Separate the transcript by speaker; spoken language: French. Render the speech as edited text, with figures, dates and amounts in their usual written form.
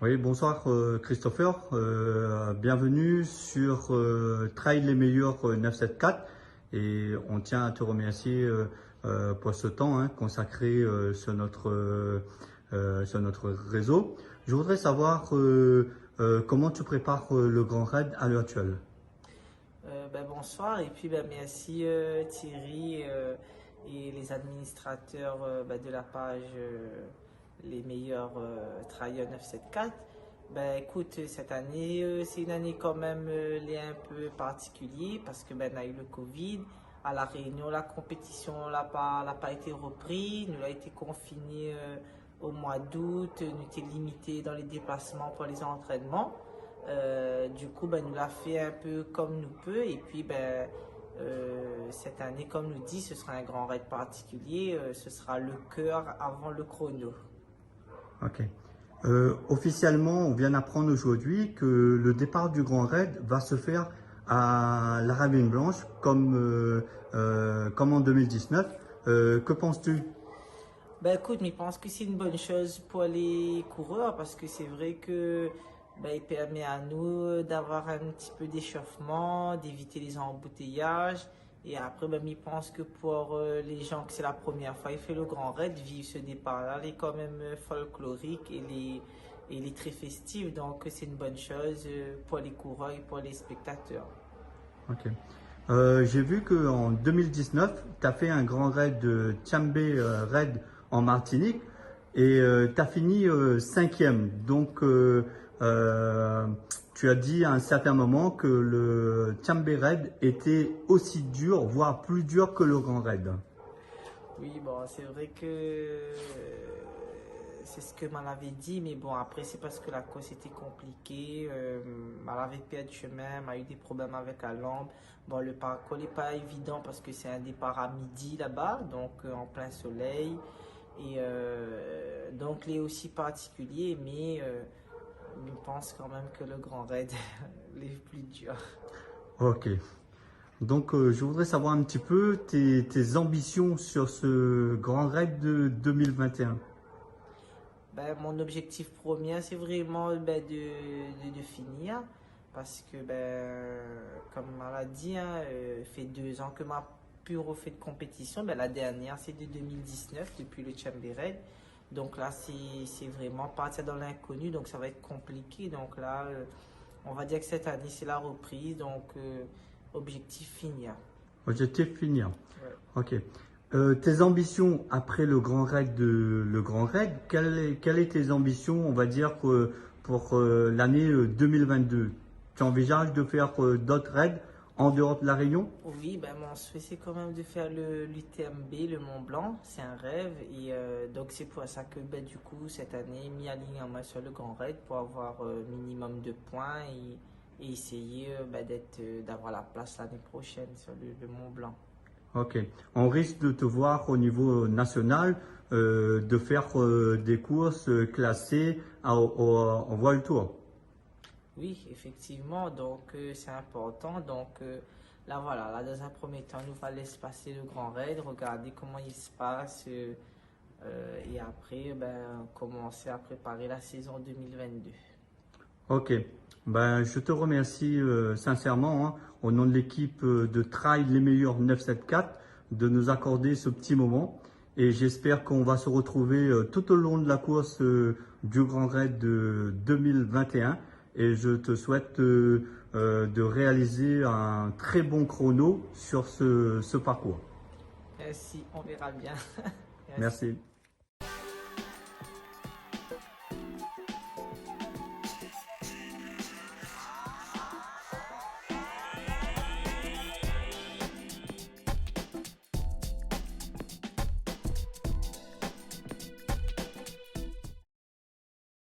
Speaker 1: Oui, bonsoir Christopher. Bienvenue sur Trail les meilleurs 974 et on tient à te remercier pour ce temps consacré sur notre réseau. Je voudrais savoir comment tu prépares le Grand Raid à l'heure actuelle.
Speaker 2: Bonsoir et puis merci Thierry et les administrateurs de la page Les meilleurs Trail 974. Écoute, cette année c'est une année quand même un peu particulière parce que on a eu le Covid. À La Réunion, la compétition n'a pas été reprise, nous a été confinés au mois d'août, nous étions limités dans les déplacements pour les entraînements. Du coup, nous l'a fait un peu comme nous peut. Et puis, cette année, comme nous dit, ce sera un grand raid particulier. Ce sera le cœur avant le chrono.
Speaker 1: Ok. Officiellement, on vient d'apprendre aujourd'hui que le départ du Grand Raid va se faire à la Ravine Blanche comme en 2019. Que penses-tu?
Speaker 2: Écoute, je pense que c'est une bonne chose pour les coureurs parce que c'est vrai que il permet à nous d'avoir un petit peu d'échauffement, d'éviter les embouteillages. Et après, je pense que pour les gens que c'est la première fois, ils font le Grand Raid, vivre ce départ-là, il est quand même folklorique et il est très festif. Donc, c'est une bonne chose pour les coureurs et pour les spectateurs.
Speaker 1: Ok. J'ai vu qu'en 2019, tu as fait un grand raid de Tchambé Raid en Martinique et tu as fini cinquième. Donc, tu as dit à un certain moment que le Tchambé Raid était aussi dur, voire plus dur que le grand raid.
Speaker 2: Oui, bon, c'est vrai que c'est ce que m'en avait dit, mais bon, après, c'est parce que la course était compliquée. Elle avait perdu chemin, m'a eu des problèmes avec la lampe. Bon, le parcours n'est pas évident parce que c'est un départ à midi là-bas, donc en plein soleil. Et donc, il est aussi particulier, mais je pense quand même que le Grand Raid est plus dur.
Speaker 1: Ok. Donc, je voudrais savoir un petit peu tes ambitions sur ce grand raid de 2021.
Speaker 2: Mon objectif premier, c'est vraiment de finir. Parce que, comme on l'a dit, fait 2 ans que m'a plus refait de compétition. La dernière, c'est de 2019, depuis le Tchambé Raid. Donc là, c'est vraiment partir dans l'inconnu. Donc ça va être compliqué. Donc là, on va dire que cette année, c'est la reprise. Donc, objectif finir.
Speaker 1: Objectif finir.
Speaker 2: Ouais.
Speaker 1: Ok. Tes ambitions après le Grand Raid, quelles est tes ambitions, on va dire, pour l'année 2022? Tu envisages de faire d'autres raids en dehors de la Réunion?
Speaker 2: Oui, mon souhait c'est quand même de faire l'UTMB, le Mont Blanc, c'est un rêve et donc c'est pour ça que du coup cette année mis aligne en main sur le Grand Raid pour avoir minimum de points et essayer d'avoir la place l'année prochaine sur le Mont Blanc.
Speaker 1: Ok. On risque de te voir au niveau national, de faire des courses classées en World Tour.
Speaker 2: Oui, effectivement, donc c'est important. Donc là voilà, là dans un premier temps, nous va laisser passer le Grand Raid, regarder comment il se passe et après commencer à préparer la saison 2022.
Speaker 1: Ok, ben, je te remercie sincèrement au nom de l'équipe de Trail Les Meilleurs 974 de nous accorder ce petit moment et j'espère qu'on va se retrouver tout au long de la course du Grand Raid de 2021 et je te souhaite de réaliser un très bon chrono sur ce parcours.
Speaker 2: Merci, on verra bien. Merci.
Speaker 1: Merci.